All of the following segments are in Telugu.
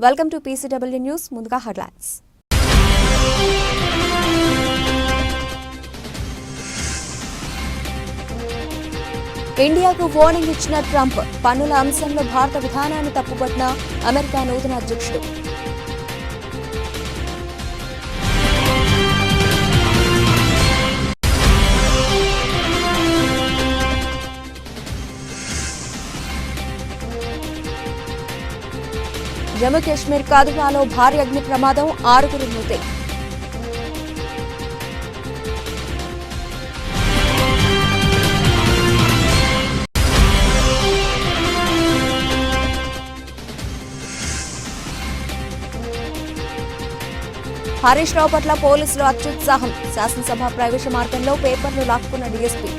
Welcome to PCW news. ముందుగా హెడ్లైన్స్. ఇండియాకు వార్నింగ్ ఇచ్చిన ట్రంప్, పన్నుల అంశంలో భారత విధానాన్ని తప్పుపట్టిన అమెరికా నూతన అధ్యక్షుడు. జమ్మూ కాశ్మీర్ కాదువాలో భారీ అగ్ని ప్రమాదం, 6 మృతి. హరీష్ రావు పట్ల పోలీసులు అత్యుత్సాహం, శాసనసభ ప్రవేశ మార్గంలో పేపర్లు లాక్కున్న డీఎస్పీ.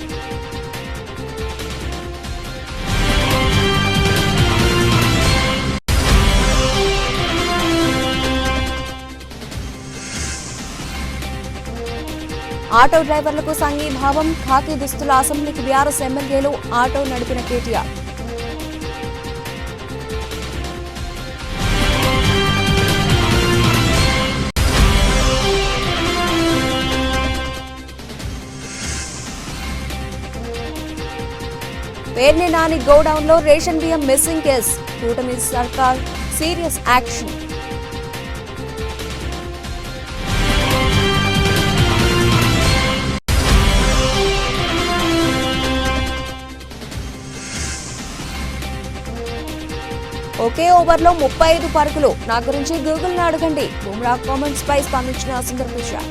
ఆటో డ్రైవర్లకు సంఘీభావం, ఖాకీ దుస్తుల అసెంబ్లీకి బీఆర్ఎస్ ఎమ్మెల్యేలు, ఆటో నడిపిన కేటీఆర్. పేర్ని నాని గోడౌన్లో రేషన్ బియ్యం మిస్సింగ్ కేసు, కూటమి సర్కార్ సీరియస్ యాక్షన్. ఒకే ఓవర్లో 35 పరుగులు, నా గురించి గూగుల్ని అడగండి. బుమ్రా కామెంట్స్ పై స్పందించిన సుందర్ పిచాయ్.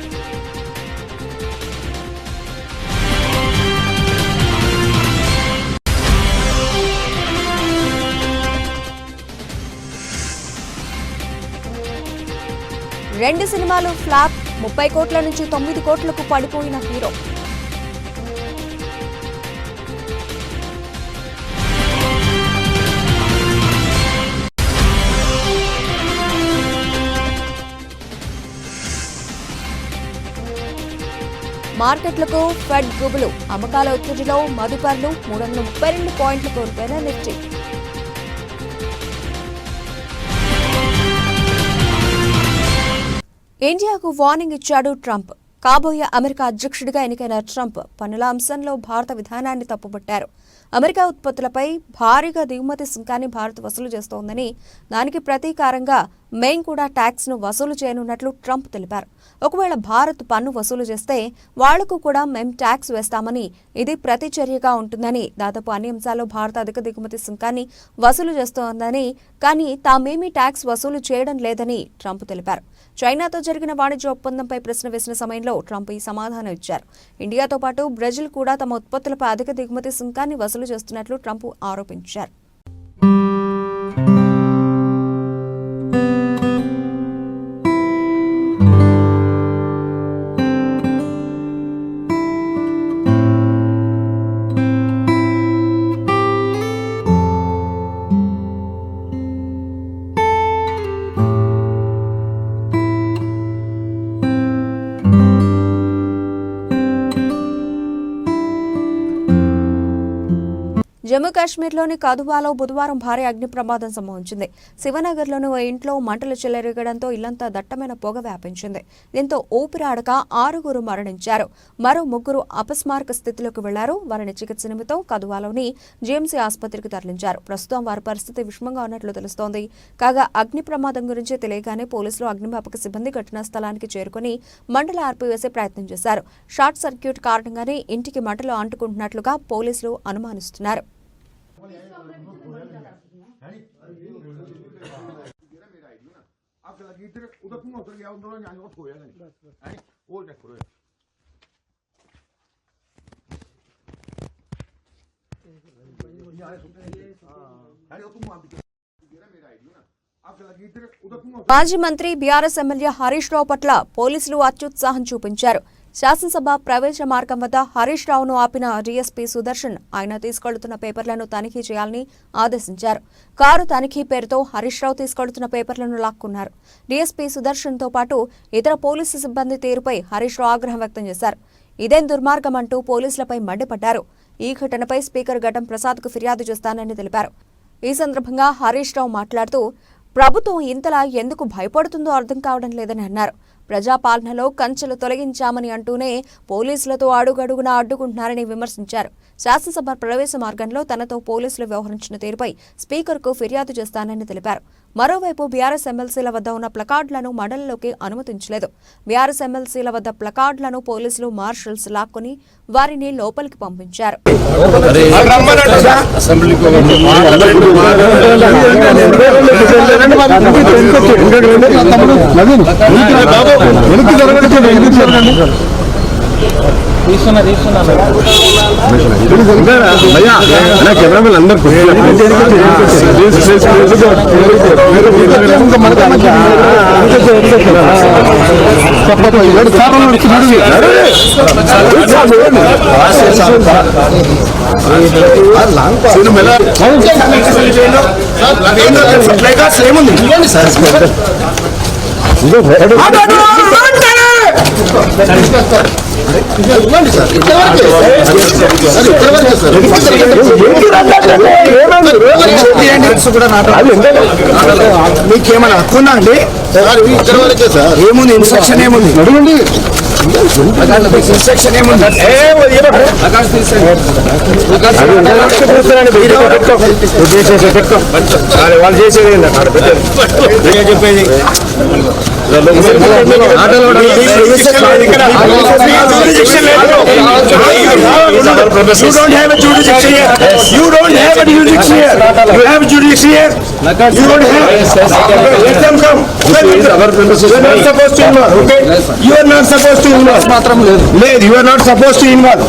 రెండు సినిమాలు ఫ్లాప్, 30 కోట్ల నుంచి 9 కోట్లకు పడిపోయిన హీరో. మార్కెట్లకు ఫెడ్ గుబులు, అమ్మకాల ఒత్తిడిలో మదుపర్లు, 332 పాయింట్లు కోల్పోయిన నిఫ్టీ. ఇండియాకు వార్నింగ్ ఇచ్చాడు ట్రంప్. కాబోయే అమెరికా అధ్యక్షుడిగా ఎన్నికైన ట్రంప్ పన్నుల అంశంలో భారత విధానాన్ని తప్పుపట్టారు. అమెరికా ఉత్పత్తులపై భారీగా దిగుమతి సుంకాన్ని భారత్ వసూలు చేస్తోందని, దానికి ప్రతీకారంగా మేం కూడా ట్యాక్స్ ను వసూలు చేయనున్నట్లు ట్రంప్ తెలిపారు. ఒకవేళ భారత్ పన్ను వసూలు చేస్తే వాళ్లకు కూడా మేం ట్యాక్స్ వేస్తామని, ఇది ప్రతిచర్యగా ఉంటుందని, దాదాపు అన్ని అంశాల్లో భారత్ అధిక దిగుమతి సుంకాన్ని వసూలు చేస్తోందని, కానీ తామేమీ ట్యాక్స్ వసూలు చేయడం లేదని ట్రంప్ తెలిపారు. చైనాతో జరిగిన వాణిజ్య ఒప్పందంపై ప్రశ్న వేసిన సమయంలో ట్రంప్ ఈ సమాధానం ఇచ్చారు. ఇండియాతో పాటు బ్రెజిల్ కూడా తమ ఉత్పత్తులపై అధిక దిగుమతి సుంకాన్ని వసూలు చేస్తున్నట్లు ట్రంప్ ఆరోపించారు. జమ్మూ కాశ్మీర్లోని కథువాలో బుధవారం భారీ అగ్ని ప్రమాదం సంభవించింది. శివనగర్లోని ఓ ఇంట్లో మంటలు చెలరేగడంతో ఇల్లంతా దట్టమైన పొగ వ్యాపించింది. దీంతో ఊపిరాడక 6 మరణించారు. మరో 3 అపస్మారక స్థితిలోకి వెళ్లారు. వారిని చికిత్స నిమిత్తం కథువాలోని జీఎంసీ ఆసుపత్రికి తరలించారు. ప్రస్తుతం వారి పరిస్థితి విషమంగా ఉన్నట్లు తెలుస్తోంది. కాగా అగ్ని ప్రమాదం గురించి తెలియగానే పోలీసులు, అగ్నిమాపక సిబ్బంది ఘటనా స్థలానికి చేరుకుని మంటలు ఆర్పివేసే ప్రయత్నం చేశారు. షార్ట్ సర్క్యూట్ కారణంగానే ఇంటికి మంటలు అంటుకుంటున్నట్లుగా పోలీసులు అనుమానిస్తున్నారు. మాజీ మంత్రి బీఆర్ఎస్ ఎమ్మెల్యే హరీష్ రావు పట్ల పోలీసులు అత్యుత్సాహం చూపించారు. శాసనసభ ప్రవేశ మార్గం వద్ద హరీష్ రావును ఆపిన డీఎస్పీ సుదర్శన్ ఆయన తీసుకెళ్తున్న పేపర్లను తనిఖీ చేయాలని ఆదేశించారు. కారు తనిఖీ పేరుతో హరీష్ రావు తీసుకెళ్తున్న పేపర్లను లాక్కున్నారు. డీఎస్పీ సుదర్శన్ తో పాటు ఇతర పోలీసు సిబ్బంది తీరుపై హరీష్ రావు ఆగ్రహం వ్యక్తం చేశారు. ఇదేం దుర్మార్గం అంటూ పోలీసులపై మండిపడ్డారు. ఈ ఘటనపై స్పీకర్ ఘటం ప్రసాద్కు ఫిర్యాదు చేస్తానని తెలిపారు. ఈ సందర్భంగా హరీష్ రావు మాట్లాడుతూ ప్రభుత్వం ఇంతలా ఎందుకు భయపడుతుందో అర్థం కావడం లేదని అన్నారు. ప్రజాపాలనలో కంచెలు తొలగించామని అంటూనే పోలీసులతో అడుగడుగునా అడ్డుకుంటున్నారని విమర్శించారు. శాసనసభ ప్రవేశ మార్గంలో తనతో పోలీసులు వ్యవహరించిన తీరుపై స్పీకర్కు ఫిర్యాదు చేస్తానని తెలిపారు. మరోవైపు బీఆర్ఎస్ ఎమ్మెల్సీల వద్ద ఉన్న ప్లకార్డులను మండలిలోకి అనుమతించలేదు. బీఆర్ఎస్ ఎమ్మెల్సీల వద్ద ప్లకార్డులను పోలీసులు మార్షల్స్ లాక్కొని వారిని లోపలికి పంపించారు. మీకేమైనా హక్కున్నా అండి? ఏముంది ఇన్స్ట్రక్షన్ ఏముంది? అడగండి. ఇన్స్ట్రక్షన్ ఏముంది? వాళ్ళు చేసేది చెప్పేది You don't have a jurisdiction here. You don't have a jurisdiction here. You have a jurisdiction here. You don't have. Let them come. You are not supposed to involve. Okay? You are not supposed to involve. లేదు. You are not supposed to involve.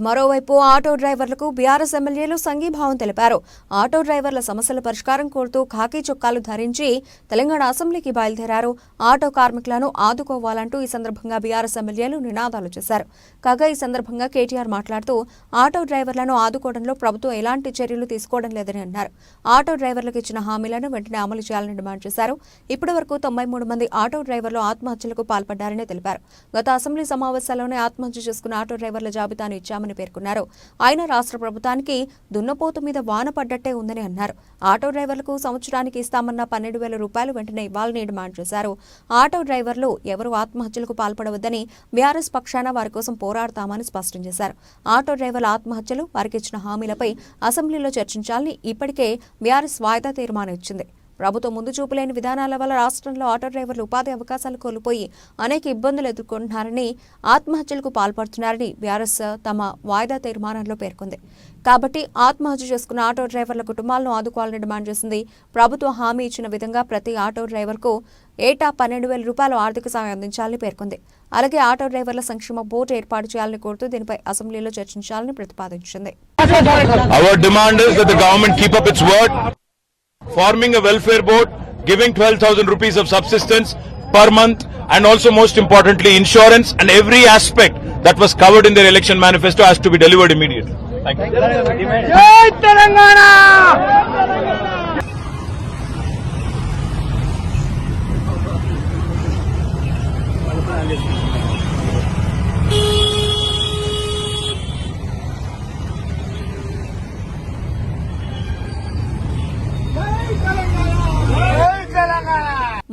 మరోవైపు ఆటో డ్రైవర్లకు బీఆర్ఎస్ ఎమ్మెల్యేలు సంఘీభావం తెలిపారు. ఆటో డ్రైవర్ల సమస్యల పరిష్కారం కోరుతూ ఖాకీ చొక్కాలు ధరించి తెలంగాణ అసెంబ్లీకి బయలుదేరారు. ఆటో కార్మికులను ఆదుకోవాలంటూ ఈ సందర్భంగా బీఆర్ఎస్ ఎమ్మెల్యేలు నినాదాలు చేశారు. కాగా ఈ సందర్భంగా కేటీఆర్ మాట్లాడుతూ ఆటో డ్రైవర్లను ఆదుకోవడంలో ప్రభుత్వం ఎలాంటి చర్యలు తీసుకోవడం లేదని అన్నారు. ఆటో డ్రైవర్లకు ఇచ్చిన హామీలను వెంటనే అమలు చేయాలని డిమాండ్ చేశారు. ఇప్పటి వరకు 93 మంది ఆటో డ్రైవర్లు ఆత్మహత్యలకు పాల్పడ్డారని తెలిపారు. గత అసెంబ్లీ సమావేశాల్లోనే ఆత్మహత్య చేసుకున్న ఆటో డ్రైవర్ల జాబితాను ఇచ్చామని పేర్కొన్నారు. ఆయన రాష్ట్ర ప్రభుత్వానికి దున్నపోతు మీద వాన పడ్డట్టే ఉందని అన్నారు. ఆటో డ్రైవర్లకు సంవత్సరానికి ఇస్తామన్న 12,000 రూపాయలు వెంటనే ఇవ్వాలని డిమాండ్ చేశారు. ఆటో డ్రైవర్లు ఎవరూ ఆత్మహత్యలకు పాల్పడవద్దని బీఆర్ఎస్ పక్షాన వారి కోసం పోరాడతామని స్పష్టం చేశారు. ఆటో డ్రైవర్ల ఆత్మహత్యలు, వారికి ఇచ్చిన హామీలపై అసెంబ్లీలో చర్చించాలని ఇప్పటికే బీఆర్ఎస్ వాయిదా తీర్మానం ఇచ్చింది. ప్రభుత్వం ముందు చూపులేని విధానాల వల్ల రాష్ట్రంలో ఆటో డ్రైవర్లు ఉపాధి అవకాశాలు కోల్పోయి అనేక ఇబ్బందులు ఎదుర్కొంటున్నారని, ఆత్మహత్యలకు పాల్పడుతున్నారని బీఆర్ఎస్ తమ వాయిదా తీర్మానంలో పేర్కొంది. కాబట్టి ఆత్మహత్య చేసుకున్న ఆటో డ్రైవర్ల కుటుంబాలను ఆదుకోవాలని డిమాండ్ చేసింది. ప్రభుత్వం హామీ ఇచ్చిన విధంగా ప్రతి ఆటో డ్రైవర్కు ఏటా 12,000 రూపాయలు ఆర్థిక సాయం అందించాలని పేర్కొంది. అలాగే ఆటో డ్రైవర్ల సంక్షేమ బోర్డు ఏర్పాటు చేయాలని కోరుతూ దీనిపై అసెంబ్లీలో చర్చించాలని ప్రతిపాదించింది. Forming a welfare board, giving 12,000 rupees of subsistence per month, and also most importantly insurance, and every aspect that was covered in their election manifesto has to be delivered immediately. Thank you. Jai Telangana!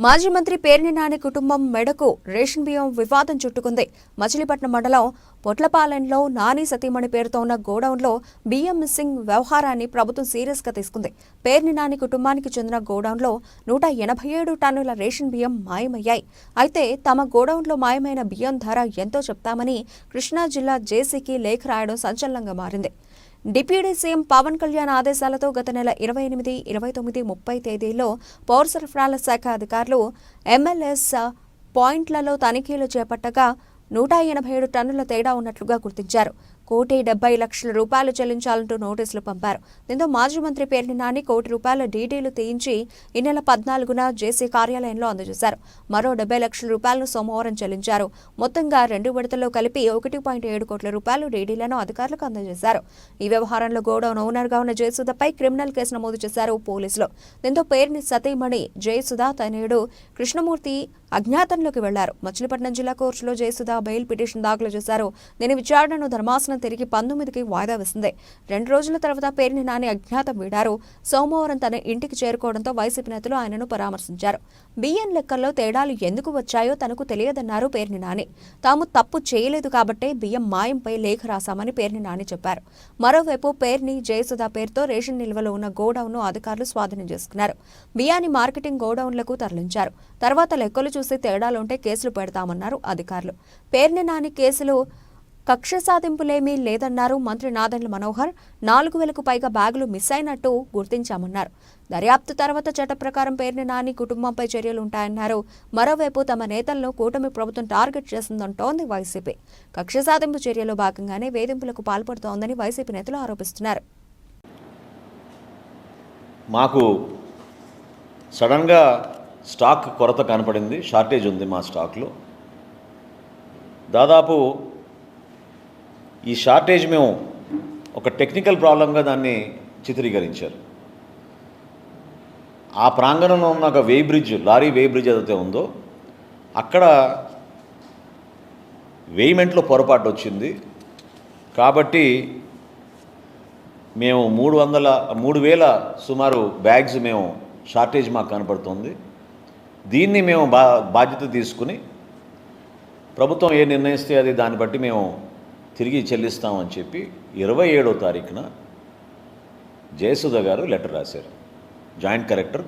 మాజీ మంత్రి పేర్ని నాని కుటుంబం మెడకు రేషన్ బియ్యం వివాదం చుట్టుకుంది. మచిలీపట్నం మండలం పొట్లపాలెంలో నాని సతీమణి పేరుతో ఉన్న గోడౌన్లో బియ్యం మిస్సింగ్ వ్యవహారాన్ని ప్రభుత్వం సీరియస్ గా తీసుకుంది. పేర్ని నాని కుటుంబానికి చెందిన గోడౌన్లో 187 టన్నుల రేషన్ బియ్యం మాయమయ్యాయి. అయితే తమ గోడౌన్లో మాయమైన బియ్యం ధర ఎంతో చెప్తామని కృష్ణా జిల్లా జేసీకి లేఖ రాయడం సంచలనంగా మారింది. డిప్యూటీ సీఎం పవన్ కళ్యాణ్ ఆదేశాలతో గత నెల 28, 29, 30 తేదీల్లో పౌర సరఫరాల శాఖ అధికారులు ఎంఎల్ఎస్ పాయింట్లలో తనిఖీలు చేపట్టగా 187 టన్నుల తేడా ఉన్నట్లుగా గుర్తించారు. ₹1,70,00,000 చెల్లించాలంటూ నోటీసులు పంపారు. దీంతో మాజీ మంత్రి పేర్ని నాని ₹1,00,00,000 డీడీలు తీయించి ఈ నెల 14న జేసీ కార్యాలయంలో అందజేశారు. మరో ₹70,00,000 సోమవారం చెల్లించారు. మొత్తంగా 2 విడతల్లో కలిపి ₹1.7 కోట్ల డీడీలను అధికారులకు అందజేశారు. ఈ వ్యవహారంలో గోడౌన్ ఓనర్గా ఉన్న జయసుధపై క్రిమినల్ కేసు నమోదు చేశారు పోలీసులు. దీంతో పేర్ని సతీమణి జయసుధ తనయుడు కృష్ణమూర్తి అజ్ఞాతంలోకి వెళ్లారు. మచిలీపట్నం జిల్లా కోర్టులో జయసుధ బెయిల్ పిటిషన్ దాఖలు చేశారు. దీని విచారణను ధర్మాసనం తిరిగి 19కి వాయిదా వేసింది. 2 రోజుల తర్వాత పేర్ని నాని అజ్ఞాతం వీడారు. సోమవారం తన ఇంటికి చేరుకోవడంతో వైసీపీ నేతలు ఆయనను పరామర్శించారు. బియ్యం లెక్కల్లో తేడాలు ఎందుకు వచ్చాయో తనకు తెలియదన్నారు పేర్ని నాని. తాము తప్పు చేయలేదు కాబట్టే బియ్యం మాయంపై లేఖ రాశామని పేర్ని నాని చెప్పారు. మరోవైపు పేర్ని జయసుధ పేరుతో రేషన్ నిల్వలో ఉన్న గోడౌన్ను అధికారులు స్వాధీనం చేసుకున్నారు. బియ్యాన్ని మార్కెటింగ్ గోడౌన్లకు తరలించారు. తర్వాత లెక్కలు చూసి తేడాలుంటే కేసులు పెడతామన్నారు అధికారులు. పేర్ని నాని కేసులు కక్ష సాధింపులేమీ లేదన్నారు మంత్రి నాదెండ్ల మనోహర్. 4,000కు పైగా బ్యాగులు మిస్ అయినట్టు గుర్తించామన్నారు. దర్యాప్తు తర్వాత చట్ట ప్రకారం పేర్ని నాని కుటుంబంపై చర్యలుంటాయన్నారు. మరోవైపు తమ నేతలను కూటమి ప్రభుత్వం టార్గెట్ చేస్తుందంటోంది వైసీపీ. కక్ష సాధింపు చర్యలో భాగంగానే వేధింపులకు పాల్పడుతోందని వైసీపీ నేతలు ఆరోపిస్తున్నారు. మాకు సడన్గా స్టాక్ కొరత కనపడింది, షార్టేజ్ ఉంది మా స్టాక్లో. దాదాపు ఈ షార్టేజ్ మేము ఒక టెక్నికల్ ప్రాబ్లంగా దాన్ని చిత్రీకరించారు. ఆ ప్రాంగణంలో ఉన్న ఒక లారీ వే బ్రిడ్జ్ ఏదైతే ఉందో అక్కడ వేయిమెంట్లో పొరపాటు వచ్చింది. కాబట్టి మేము 3,000 సుమారు బ్యాగ్స్ మేము షార్టేజ్ మాకు కనపడుతుంది. దీన్ని మేము బాధ్యత తీసుకుని ప్రభుత్వం ఏ నిర్ణయిస్తే అది దాన్ని బట్టి మేము తిరిగి చెల్లిస్తామని చెప్పి 27వ తారీఖున జయసుధ గారు లెటర్ రాశారు. Joint collector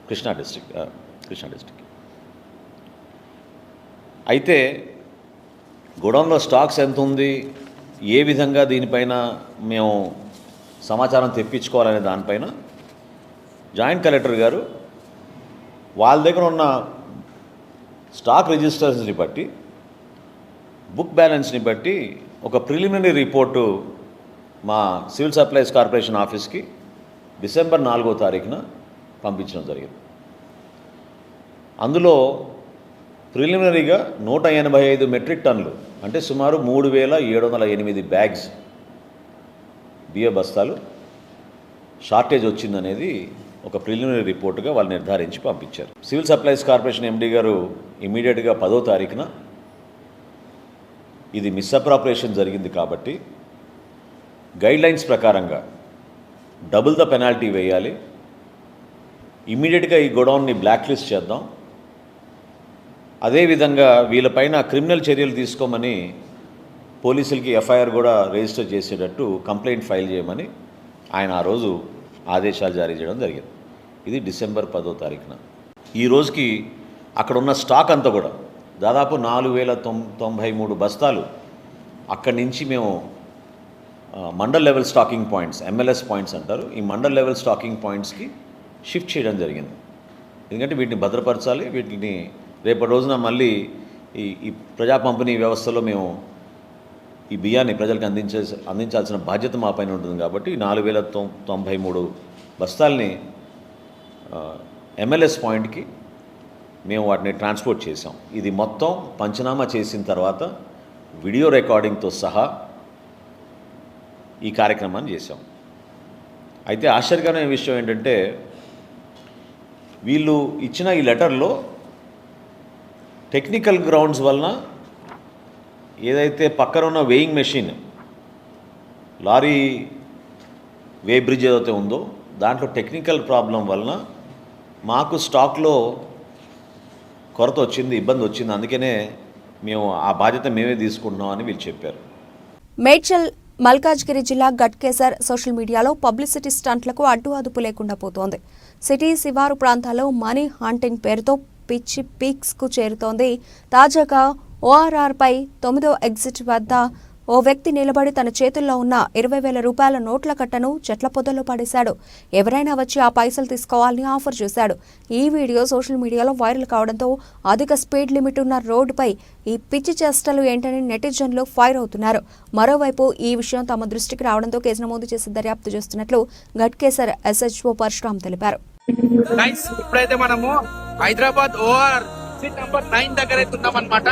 Krishna district. అయితే గోడౌన్లో స్టాక్స్ ఎంత ఉంది, ఏ విధంగా దీనిపైన మేము సమాచారం తెప్పించుకోవాలనే దానిపైన జాయింట్ కలెక్టర్ గారు వాళ్ళ దగ్గర ఉన్న స్టాక్ రిజిస్టర్స్ని బట్టి, బుక్ బ్యాలెన్స్ని బట్టి ఒక ప్రిలిమినరీ రిపోర్టు మా సివిల్ సప్లైస్ కార్పొరేషన్ ఆఫీస్కి డిసెంబర్ 4వ తారీఖున పంపించడం జరిగింది. అందులో ప్రిలిమినరీగా 185 మెట్రిక్ టన్నులు అంటే సుమారు 3,708 బ్యాగ్స్ బియ్య బస్తాలు షార్టేజ్ వచ్చిందనేది ఒక ప్రిలిమినరీ రిపోర్టుగా వాళ్ళు నిర్ధారించి పంపించారు. సివిల్ సప్లైస్ కార్పొరేషన్ ఎండీ గారు ఇమీడియట్గా 10వ తారీఖున ఇది మిస్అప్రాపరేషన్ జరిగింది కాబట్టి గైడ్లైన్స్ ప్రకారంగా డబుల్ ద పెనాల్టీ వేయాలి, ఇమీడియట్గా ఈ గోడౌన్ని బ్లాక్ లిస్ట్ చేద్దాం, అదేవిధంగా వీళ్ళపైన క్రిమినల్ చర్యలు తీసుకోమని పోలీసులకి ఎఫ్ఐఆర్ కూడా రిజిస్టర్ చేసేటట్టు కంప్లైంట్ ఫైల్ చేయమని ఆయన ఆ రోజు ఆదేశాలు జారీ చేయడం జరిగింది. ఇది డిసెంబర్ 10వ తారీఖున. ఈ రోజుకి అక్కడ ఉన్న స్టాక్ అంతా కూడా దాదాపు 4,093 బస్తాలు అక్కడి నుంచి మేము mandal level stacking points, MLS points అంటారు, ఈ మండల్ లెవెల్ స్టాకింగ్ పాయింట్స్కి షిఫ్ట్ చేయడం జరిగింది. ఎందుకంటే వీటిని భద్రపరచాలి, వీటిని రేపటి రోజున మళ్ళీ ఈ ప్రజా పంపిణీ వ్యవస్థలో మేము ఈ బియ్యాన్ని ప్రజలకు అందించాల్సిన బాధ్యత మా పైన ఉంటుంది. కాబట్టి 4,093 బస్తాల్ని MLS పాయింట్కి మేము వాటిని ట్రాన్స్పోర్ట్ చేసాం. ఇది మొత్తం పంచనామా చేసిన తర్వాత వీడియో రికార్డింగ్తో సహా ఈ కార్యక్రమాన్ని చేసాం. అయితే ఆశ్చర్యకరమైన విషయం ఏంటంటే వీళ్ళు ఇచ్చిన ఈ లెటర్లో టెక్నికల్ గ్రౌండ్స్ వలన ఏదైతే పక్కన ఉన్న వేయింగ్ మెషిన్ లారీ వే బ్రిడ్జ్ ఏదైతే ఉందో దాంట్లో టెక్నికల్ ప్రాబ్లం వలన మాకు స్టాక్లో కొరత వచ్చింది, ఇబ్బంది వచ్చింది, అందుకనే మేము ఆ బాధ్యత మేమే తీసుకుంటున్నాం అని వీళ్ళు చెప్పారు. మేడ్చల్ మల్కాజ్గిరి జిల్లా గట్కేసర్ సోషల్ మీడియాలో పబ్లిసిటీ స్టంట్లకు అడ్డు అదుపు లేకుండా పోతోంది. సిటీ శివారు ప్రాంతాల్లో మనీ హాంటింగ్ పేరుతో పిచ్చి పీక్స్కు చేరుతోంది. తాజాగా ORR పై 9వ ఎగ్జిట్ వద్ద ఓ వ్యక్తి నిలబడి తన చేతుల్లో ఉన్న 20,000 రూపాయల నోట్ల కట్టను చెట్ల పొదల్లో పడేశాడు. ఎవరైనా వచ్చి ఆ పైసలు తీసుకోవాలని ఆఫర్ చేశాడు. ఈ వీడియో సోషల్ మీడియాలో వైరల్ కావడంతో అధిక స్పీడ్ లిమిట్ ఉన్న రోడ్డుపై ఈ పిచ్చి చేష్టలు ఏంటని నెటిజన్లు ఫైర్ అవుతున్నారు. మరోవైపు ఈ విషయం తమ దృష్టికి రావడంతో కేసు నమోదు చేసి దర్యాప్తు చేస్తున్నట్లు ఘట్కేసర్ SHO పరశురామ్ తెలిపారు. ఇప్పుడైతే మనము హైదరాబాద్ OR సీట్ నంబర్ 9 దగ్గర అయితే ఉన్నాం అనమాట.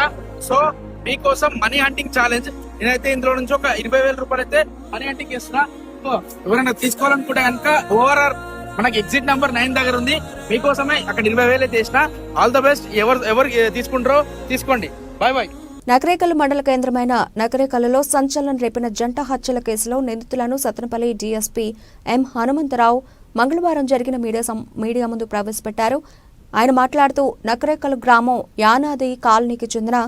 సో మీకోసం మనీ హంటింగ్ ఛాలెంజ్. నేనైతే ఇందులో నుంచి ఒక 20,000 రూపాయలు అయితే మనీ హంటింగ్ చేస్తున్నా. సో ఎవరైనా తీసుకోవాలనుకుంటే కనుక ORR మనకి ఎగ్జిట్ నంబర్ 9 దగ్గర ఉంది. మీకోసమే అక్కడ 20,000 అయితే చేసిన. All the best. ఎవరు తీసుకుంటారో తీసుకోండి. Bye bye. నకరేకల్ మండల కేంద్రమైన నకరేకల్లో సంచలనం రేపిన జంట హత్యల కేసులో నిందితులను సత్తెనపల్లి DSP M హనుమంతరావు మంగళవారం జరిగిన మీడియా ముందు ప్రవేశపెట్టారు. ఆయన మాట్లాడుతూ నకరేకల్ గ్రామం యానాది కాలనీకి చెందిన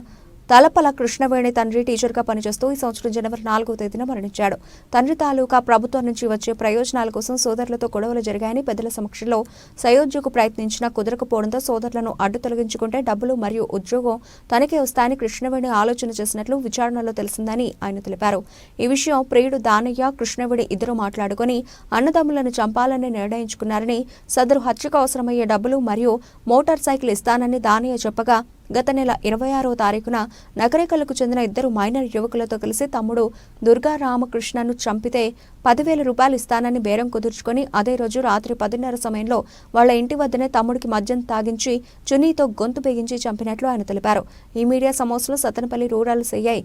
తలపల కృష్ణవేణి తండ్రి టీచర్గా పనిచేస్తూ ఈ సంవత్సరం జనవరి 4వ తేదీన మరణించాడు. తండ్రి తాలూకా ప్రభుత్వం నుంచి వచ్చే ప్రయోజనాల కోసం సోదరులతో గొడవలు జరిగాయని పెద్దల సమక్షంలో సయోధ్యకు ప్రయత్నించినా కుదరకపోవడంతో సోదరులను అడ్డు తొలగించుకుంటే డబ్బులు మరియు ఉద్యోగం తనకే వస్తాయని కృష్ణవేణి ఆలోచన చేసినట్లు విచారణలో తెలిసిందని ఆయన తెలిపారు. ఈ విషయం ప్రియుడు దానయ్య, కృష్ణవేణి ఇద్దరు మాట్లాడుకుని అన్నదమ్ములను చంపాలని నిర్ణయించుకున్నారని, సదరు హత్యకు అవసరమయ్యే డబ్బులు మరియు మోటార్ సైకిల్ ఇస్తానని దానయ్య చెప్పగా గత నెల 26వ తారీఖున నకరేకల్కు చెందిన ఇద్దరు మైనర్ యువకులతో కలిసి తమ్ముడు దుర్గా రామకృష్ణను చంపితే 10,000 రూపాయలు ఇస్తానని బేరం కుదుర్చుకొని అదే రోజు రాత్రి 10:30 సమయంలో వాళ్ల ఇంటి వద్దనే తమ్ముడికి మద్యం తాగించి చున్నీతో గొంతు బిగించి చంపినట్లు ఆయన తెలిపారు. ఈ మీడియా సమావేశంలో Sattenapalli rural CI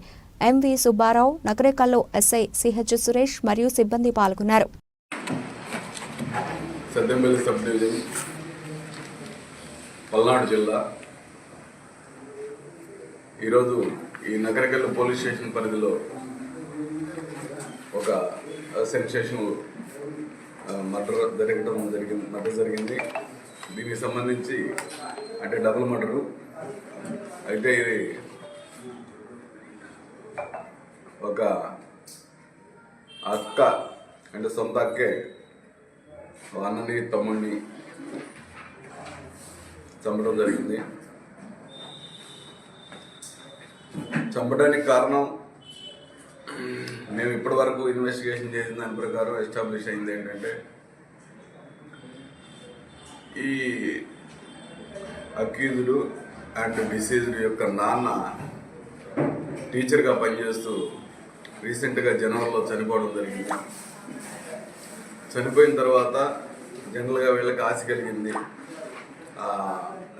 MV Subbarao, నకరేకల్లో SI CH సురేష్ మరియు సిబ్బంది పాల్గొన్నారు. సత్తెనపల్లి సబ్ డివిజన్, పల్నాడు జిల్లా. ఈరోజు ఈ నకరేకల్ పోలీస్ స్టేషన్ పరిధిలో ఒక సెన్సేషన్ మర్డర్ జరిగింది. దీనికి సంబంధించి అంటే డబుల్ మర్డరు. అయితే ఇది ఒక అక్క అంటే సొంత అక్కే అన్నని తమ్ముడిని చంపడం జరిగింది. చంపడానికి కారణం మేము ఇప్పటి వరకు ఇన్వెస్టిగేషన్ చేసిన దాని ప్రకారం ఎస్టాబ్లిష్ అయింది ఏంటంటే, ఈ అక్యూజ్డ్ అండ్ డిసీజ్డ్ యొక్క నాన్న టీచర్గా పనిచేస్తూ రీసెంట్గా జనవరిలో చనిపోవడం జరిగింది. చనిపోయిన తర్వాత జనరల్గా వీళ్ళకి ఆశ కలిగింది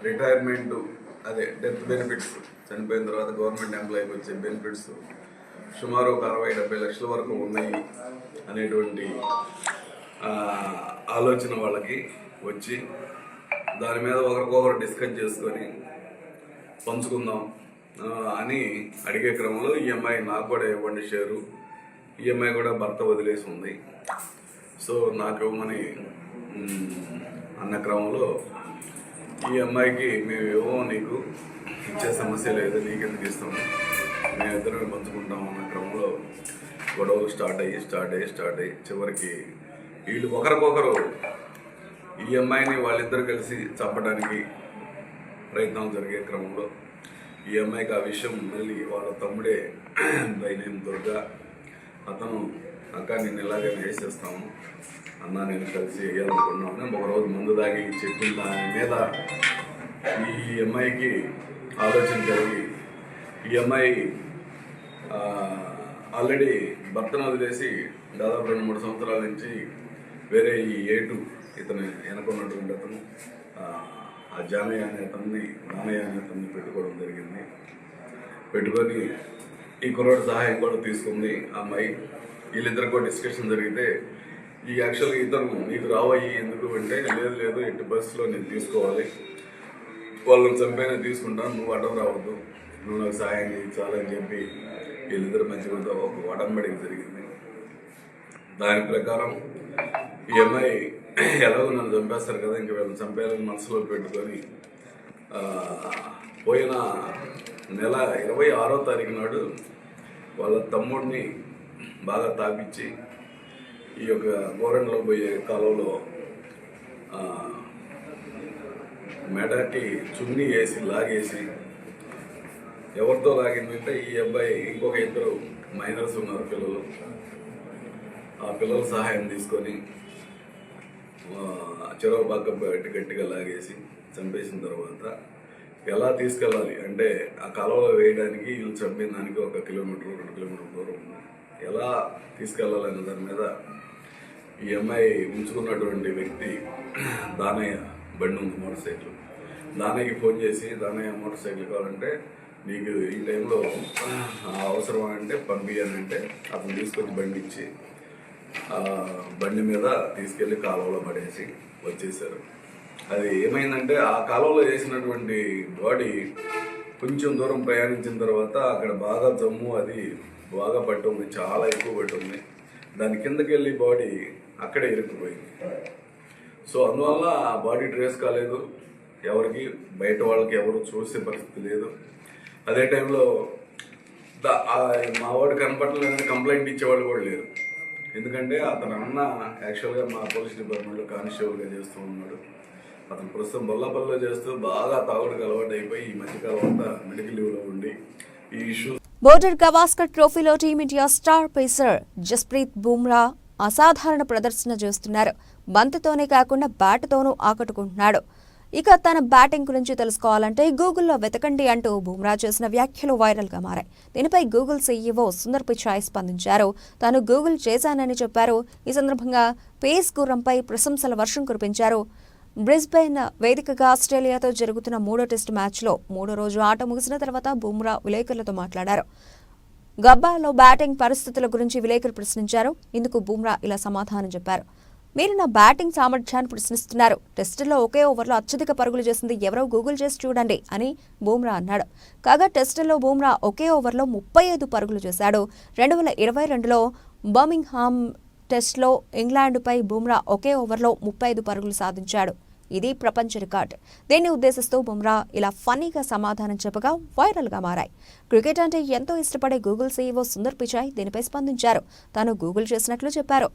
రిటైర్మెంట్, అదే డెత్ బెనిఫిట్స్, చనిపోయిన తర్వాత గవర్నమెంట్ ఎంప్లాయీకి వచ్చే బెనిఫిట్స్ సుమారు ఒక 60-70 లక్షల వరకు ఉన్నాయి అనేటువంటి ఆలోచన వాళ్ళకి వచ్చి దాని మీద ఒకరికొకరు డిస్కస్ చేసుకొని పంచుకుందాం అని అడిగే క్రమంలో EMI నాకు కూడా ఇవ్వండి షేరు, EMI కూడా భర్త వదిలేసి ఉంది, సో నాకు ఇవ్వమని అన్న క్రమంలో EMIకి మేము ఇవ్వము, నీకు ఇచ్చే సమస్య లేదు, నీకెందుకు ఇస్తాము, మేమిద్దరమే పంచుకుంటాము అన్న క్రమంలో గొడవలు స్టార్ట్ అయ్యి చివరికి వీళ్ళు ఒకరికొకరు EMIని వాళ్ళిద్దరు కలిసి చంపడానికి ప్రయత్నం జరిగే క్రమంలో EMIకి ఆ విషయం మళ్ళీ వాళ్ళ తమ్ముడే బైనేమ్ దుర్గా, అతను అక్క నేను ఇలాగైనా వేసేస్తాము అన్న, నేను కలిసి వేయాలనుకున్నాను. ఒకరోజు ముందు దాగి చెప్పిన దాని మీద ఈ EMIకి ఆలోచన కలిగి EMI ఆల్రెడీ భర్తను వదిలేసి దాదాపు 2-3 సంవత్సరాల నుంచి వేరే ఈ A2 ఇతను వెనకున్నటువంటి అతను ఆ దానయ్య అనే అతన్ని పెట్టుకోవడం జరిగింది. పెట్టుకొని ఈ కుర్రాడు సహాయం కూడా తీసుకుంది ఆ అమ్మాయి. వీళ్ళిద్దరికి కూడా డిస్కషన్ జరిగితే ఈ యాక్చువల్గా ఇతను నీకు రావయ్యి ఎందుకు అంటే, లేదు ఎట్టి బస్సులో నేను తీసుకోవాలి, వాళ్ళని చంపైనా తీసుకుంటాను, నువ్వు అడ్డం రావద్దు, నువ్వు నాకు సహాయం చేయించాలని చెప్పి వీళ్ళిద్దరు మంచిగా ఒక వడంబడికి జరిగింది. దాని ప్రకారం EMI ఎలాగో నన్ను చంపేస్తారు కదా, ఇంక వీళ్ళని చంపేయాలని మనసులో పెట్టుకొని పోయిన నెల 26వ తారీఖు నాడు వాళ్ళ తమ్ముడిని బాగా తాపించి ఈ యొక్క గోరంలో పోయే కాలంలో మెడకి చున్నీ వేసి లాగేసి, ఎవరితో లాగిందంటే ఈ అబ్బాయి ఇంకొక ఇద్దరు మైనర్స్ ఉన్నారు పిల్లలు. ఆ పిల్లల సహాయం తీసుకొని చెరువు పక్క గట్టిగా లాగేసి చంపేసిన తర్వాత ఎలా తీసుకెళ్ళాలి అంటే ఆ కాలువలో వేయడానికి వీళ్ళు చంపిన దానికి 1 కిలోమీటర్ 2 కిలోమీటర్ దూరం ఉంది. ఎలా తీసుకెళ్ళాలనే దాని మీద ఈ అమ్మాయి ఉంచుకున్నటువంటి వ్యక్తి దానయ్య బండి ఉంది, మోటార్ సైకిల్. దానయ్యకి ఫోన్ చేసి, దానయ్య మోటార్ సైకిల్ కావాలంటే నీకు ఈ టైంలో అవసరం అంటే పంపించానంటే అతను తీసుకొని బండి ఇచ్చి బండి మీద తీసుకెళ్లి కాలువలో పడేసి వచ్చేసారు. అది ఏమైందంటే ఆ కాలువలో వేసినటువంటి బాడీ కొంచెం దూరం ప్రయాణించిన తర్వాత అక్కడ బాగా జమ్ము అది బాగా పట్టుంది, చాలా ఎక్కువ పట్టుంది. దాని కిందకి వెళ్ళి బాడీ అక్కడే ఇరుక్కుపోయింది. సో అందువల్ల ఆ బాడీ ట్రేస్ కాలేదు, ఎవరికి బయట వాళ్ళకి ఎవరు చూసే పరిస్థితి లేదు. అదే టైంలో మా వాడు కనపడలేదని కంప్లైంట్ ఇచ్చేవాళ్ళు కూడా లేరు. ఎందుకంటే అతను అన్న యాక్చువల్గా మా పోలీస్ డిపార్ట్మెంట్లో కానిస్టేబుల్గా చేస్తూ ఉన్నాడు. అతను ప్రస్తుతం బొల్లపల్లిలో చేస్తూ బాగా తాగుడుకు అలవాటు అయిపోయి ఈ మధ్యకాలం అంతా మెడికల్ లీవ్లో ఉండి ఈ ఇష్యూ. బోర్డర్ గవాస్కర్ ట్రోఫీలో team India star pacer Jasprit Bumrah అసాధారణ ప్రదర్శన చేస్తున్నారు. బంతితోనే కాకుండా బ్యాట్తోనూ ఆకట్టుకుంటున్నాడు. ఇక తన బ్యాటింగ్ గురించి తెలుసుకోవాలంటే గూగుల్లో వెతకండి అంటూ బుమ్రా చేసిన వ్యాఖ్యలు వైరల్గా మారాయి. దీనిపై గూగుల్ సీఈఓ సుందర్ పిచాయ్ స్పందించారు. తాను గూగుల్ చేశానని చెప్పారు. ఈ సందర్భంగా పేస్ గుర్రంపై ప్రశంసల వర్షం కురిపించారు. బ్రిస్బెన్ వేదికగా ఆస్ట్రేలియాతో జరుగుతున్న 3వ టెస్టు మ్యాచ్లో 3వ రోజు ఆట ముగిసిన తర్వాత బుమ్రా విలేకరులతో మాట్లాడారు. గబ్బాలో బ్యాటింగ్ పరిస్థితుల గురించి విలేకరులు ప్రశ్నించారు. ఇందుకు బుమ్రా ఇలా సమాధానం చెప్పారు. మీరు నా బ్యాటింగ్ సామర్థ్యాన్ని ప్రశ్నిస్తున్నారు. టెస్టులో ఒకే ఓవర్లో అత్యధిక పరుగులు చేసింది ఎవరో గూగుల్ చేసి చూడండి అని బుమ్రా అన్నాడు. కాగా టెస్టులో బుమ్రా ఒకే ఓవర్లో 35 పరుగులు చేశాడు. 2022లో బర్మింగ్హామ్ టెస్టులో ఇంగ్లాండ్పై బుమ్రా ఒకే ఓవర్లో 35 పరుగులు సాధించాడు. ఇది ప్రపంచ రికార్డు. దీన్ని ఉద్దేశిస్తూ బుమ్రా ఇలా ఫన్నీగా సమాధానం చెప్పగా వైరల్గా మారాయి. క్రికెట్ అంటే ఎంతో ఇష్టపడే గూగుల్ సీఈఓ సుందర్ పిచాయ్ దీనిపై స్పందించారు. తాను గూగుల్ చేసినట్లు చెప్పారు.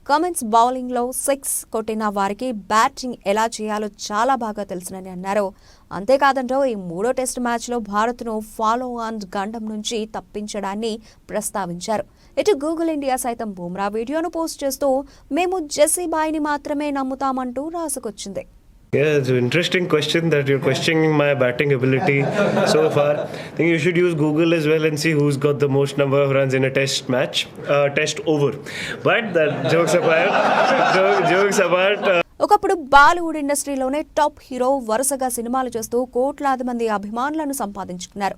కమిన్స్ బౌలింగ్లో 6 కొట్టిన వారికి బ్యాటింగ్ ఎలా చేయాలో చాలా బాగా తెలుసునని అన్నారు. అంతేకాదంటూ ఈ 3వ టెస్టు మ్యాచ్లో భారత్ను ఫాలో ఆన్ గండం నుంచి తప్పించడాన్ని ప్రస్తావించారు. ఇటు గూగుల్ ఇండియా సైతం బుమ్రా వీడియోను పోస్ట్ చేస్తూ మేము జెస్సీ బాయ్ని మాత్రమే నమ్ముతామంటూ రాసుకొచ్చింది. Yeah, it's an interesting question that you're questioning my batting ability so far. I think you should use Google as well and see who's got the most number of runs in a test match, test over. But that jokes apart. ఒకప్పుడు బాలీవుడ్ ఇండస్ట్రీలోనే టాప్ హీరో వరుసగా సినిమాలు చేస్తూ కోట్లాది మంది అభిమానులను సంపాదించుకున్నారు.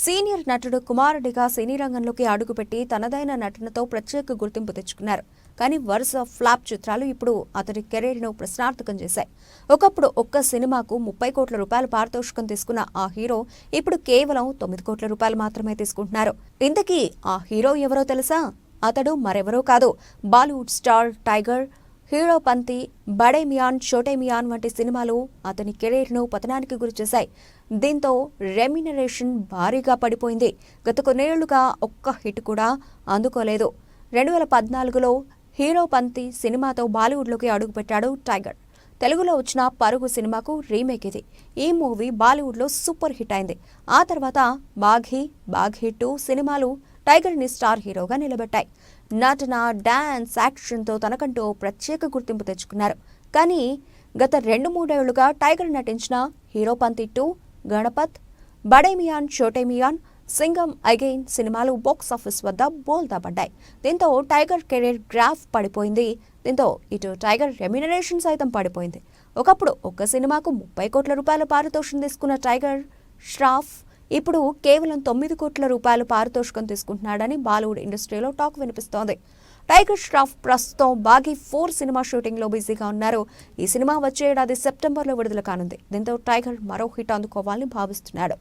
సీనియర్ నటుడు కుమారుడిగా సినీ రంగంలోకి అడుగుపెట్టి తనదైన నటనతో ప్రత్యేక గుర్తింపు తెచ్చుకున్నారు. కానీ వరుస ఫ్లాప్ చిత్రాలు ఇప్పుడు అతడి కెరీర్ను ప్రశ్నార్థకం చేశాయి. ఒకప్పుడు ఒక్క సినిమాకు 30 కోట్ల రూపాయల పారితోషికం తీసుకున్న ఆ హీరో ఇప్పుడు కేవలం 9 కోట్ల రూపాయలు మాత్రమే తీసుకుంటున్నారు. ఇంతకీ ఆ హీరో ఎవరో తెలుసా? అతడు మరెవరో కాదు, బాలీవుడ్ స్టార్ టైగర్. హీరో పంతి, బడే మియాన్, చోటే మియాన్ వంటి సినిమాలు అతని కెరీర్ను పతనానికి గురిచేశాయి. దీంతో రెమ్యునరేషన్ భారీగా పడిపోయింది. గత కొన్నేళ్లుగా ఒక్క హిట్ కూడా అందుకోలేదు. 2014లో హీరో పంతి సినిమాతో బాలీవుడ్లోకి అడుగుపెట్టాడు టైగర్. తెలుగులో వచ్చిన పరుగు సినిమాకు రీమేక్ ఇది. ఈ మూవీ బాలీవుడ్లో సూపర్ హిట్ అయింది. ఆ తర్వాత బాఘీ, బాఘీ 2 సినిమాలు టైగర్ని స్టార్ హీరోగా నిలబెట్టాయి. నటన, డాన్స్, యాక్షన్తో తనకంటూ ప్రత్యేక గుర్తింపు తెచ్చుకున్నారు. కానీ గత 2-3 ఏళ్లుగా టైగర్ నటించిన హీరో పంతి 2, గణపత్, బడే మియాన్, చోటే మియాన్, సింగం అగైన్ సినిమాలు బాక్సాఫీస్ వద్ద బోల్తా పడ్డాయి. దీంతో టైగర్ కెరీర్ గ్రాఫ్ పడిపోయింది. దీంతో ఇటు టైగర్ రెమ్యునరేషన్ సైతం పడిపోయింది. ఒకప్పుడు ఒక్క సినిమాకు 30 కోట్ల రూపాయల పారితోషికం తీసుకున్న టైగర్ ష్రాఫ్ ఇప్పుడు కేవలం 9 కోట్ల రూపాయల పారితోషికం తీసుకుంటున్నాడని బాలీవుడ్ ఇండస్ట్రీలో టాక్ వినిపిస్తోంది. టైగర్ ష్రాఫ్ ప్రస్తుతం బాఘీ 4 సినిమా షూటింగ్లో బిజీగా ఉన్నారు. ఈ సినిమా వచ్చే ఏడాది సెప్టెంబర్లో విడుదల కానుంది. దీంతో టైగర్ మరో హిట్ అందుకోవాలని భావిస్తున్నాడు.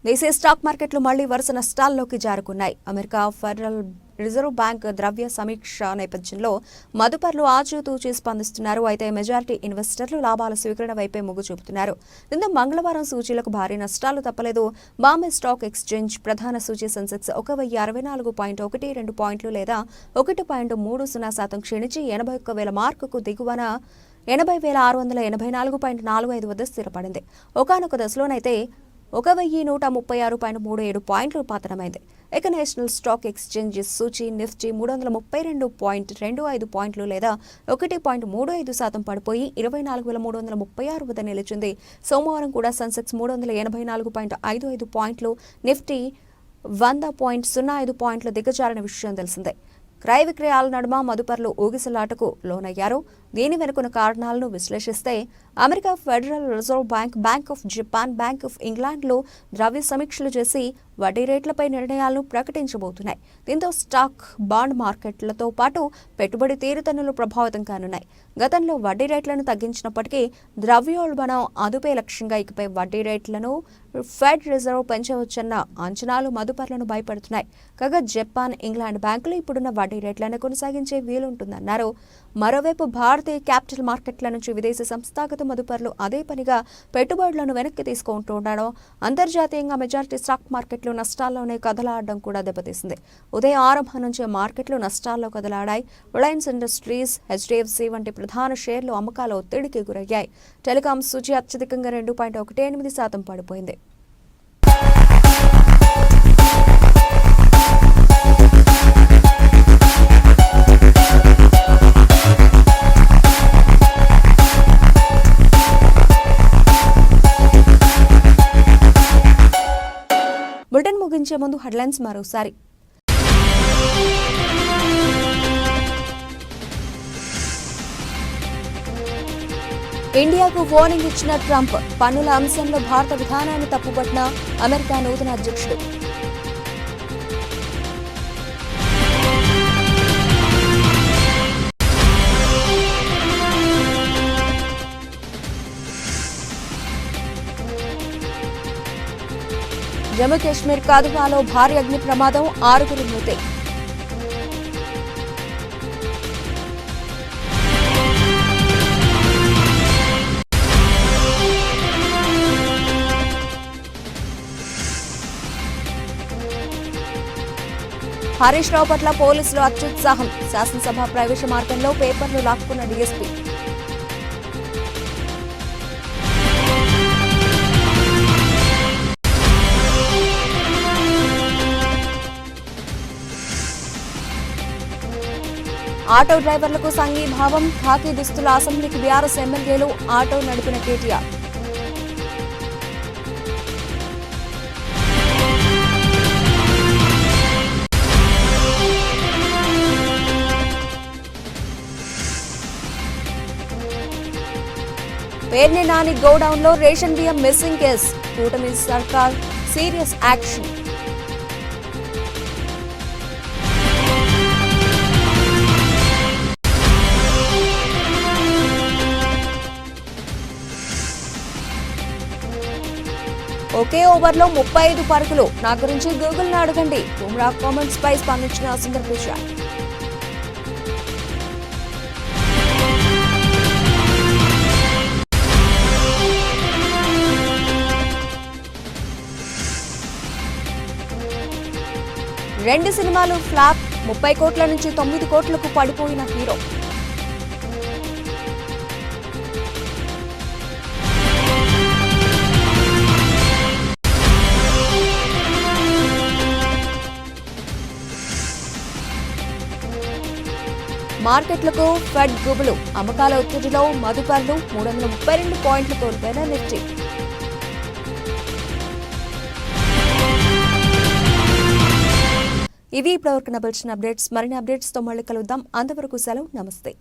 దేశీయ స్టాక్ మార్కెట్లు మళ్లీ వరుస నష్టాల్లోకి జారుకున్నాయి. అమెరికా ఫెడరల్ రిజర్వ్ బ్యాంక్ ద్రవ్య సమీక్ష నేపథ్యంలో మదుపర్లు ఆచితూచి స్పందిస్తున్నారు. అయితే మెజారిటీ ఇన్వెస్టర్లు లాభాల స్వీకరణ వైపే మొగ్గు చూపుతున్నారు. దీంతో మంగళవారం సూచీలకు భారీ నష్టాలు తప్పలేదు. బాంబే స్టాక్ ఎక్స్చేంజ్ ప్రధాన సూచీ సెన్సెక్స్ 1064.12 పాయింట్లు లేదా 1.30% క్షీణించి 81,000 మార్కుకు దిగువన 80,684.45 వద్ద స్థిరపడింది. ఒకానొక దశలోనైతే 1,136.37 పాయింట్లు పతనమైంది. ఇక నేషనల్ స్టాక్ ఎక్స్చేంజ్ సూచీ నిఫ్టీ 332.25 పాయింట్లు లేదా 1.35% పడిపోయి 24,336 వద్ద నిలిచింది. సోమవారం కూడా సెన్సెక్స్ 384.55 పాయింట్లు, నిఫ్టీ 100.05 పాయింట్లు దిగజారిన విషయం తెలిసిందే. క్రయ విక్రయాల నడుమ మదుపర్లు ఊగిసలాటకు లోనయ్యారు. దీని వెనుకున్న కారణాలను విశ్లేషిస్తే America federal reserve bank, bank of Japan, bank of ఇంగ్లాండ్లు ద్రవ్య సమీక్షలు చేసి వడ్డీ రేట్లపై నిర్ణయాలను ప్రకటించబోతున్నాయి. దీంతో స్టాక్, బాండ్ మార్కెట్లతో పాటు పెట్టుబడి తీరుతెన్నులు ప్రభావితం కానున్నాయి. గతంలో వడ్డీ రేట్లను తగ్గించినప్పటికీ ద్రవ్యోల్బణం అదుపే లక్ష్యంగా ఇకపై వడ్డీ రేట్లను ఫెడ్ రిజర్వ్ పెంచవచ్చన్న అంచనాలు మదుపర్లను భయపెడుతున్నాయి. కాగా జపాన్, ఇంగ్లాండ్ బ్యాంకులు ఇప్పుడున్న వడ్డీ రేట్లను కొనసాగించే వీలుంటుందన్నారు. మరోవైపు భారతీయ క్యాపిటల్ మార్కెట్ల నుంచి విదేశీ సంస్థాగత మదుపర్లు అదే పనిగా పెట్టుబడులను వెనక్కి తీసుకుంటుండడం, అంతర్జాతీయంగా మెజారిటీ స్టాక్ మార్కెట్లు నష్టాల్లోనే కదలాడడం కూడా దెబ్బతీసింది. ఉదయం ఆరంభం నుంచే మార్కెట్లు నష్టాల్లో కదలాడాయి. రిలయన్స్ ఇండస్ట్రీస్, హెచ్డిఎఫ్సి వంటి ప్రధాన షేర్లు అమ్మకాల ఒత్తిడికి గురయ్యాయి. టెలికాం సూచీ అత్యధికంగా 2.18% పడిపోయింది. బులెటిన్ ముగించే ముందు హెడ్లైన్స్ మరోసారి. ఇండియాకు వార్నింగ్ ఇచ్చిన ట్రంప్, పన్నుల అంశంలో భారత విధానాన్ని తప్పుపట్టిన అమెరికా నూతన అధ్యక్షుడు. జమ్మూ కాశ్మీర్ కథువాలో భారీ అగ్ని ప్రమాదం, 6 మృతి. హరీష్ రావు పట్ల పోలీసులు అత్యుత్సాహం, శాసనసభ ప్రవేశ మార్గంలో పేపర్లు లాక్కున్న డీఎస్పీ. ఆటో డ్రైవర్లకు సంఘీభావం, ఖాకీ దుస్తుల అసెంబ్లీకి బీఆర్ఎస్ ఎమ్మెల్యేలు, ఆటో నడిపిన కేటీఆర్. పేర్ని నాని గోడౌన్లో రేషన్ బియ్యం మిస్సింగ్ కేసు, కూటమి సర్కార్ సీరియస్ యాక్షన్. ఒకే ఓవర్లో 35 పరుగులు, నా గురించి గూగుల్ని అడగండి. బుమ్రా కామెంట్స్ పై స్పందించిన సుందర్ పిచాయ్. రెండు సినిమాలు ఫ్లాప్, 30 కోట్ల నుంచి 9 కోట్లకు పడిపోయిన హీరో. మార్కెట్లకు ఫెడ్ గుబులు, అమ్మకాల ఒత్తిడిలో మదుపర్లు 332 పాయింట్లు కోల్పోయిన నిఫ్టీ. ఇవి ఇప్పటివరకు నబిల్చిన అప్డేట్స్. మరిన్ని అప్డేట్స్తో మళ్ళీ కలుద్దాం. అంతవరకు సెలవు, నమస్తే.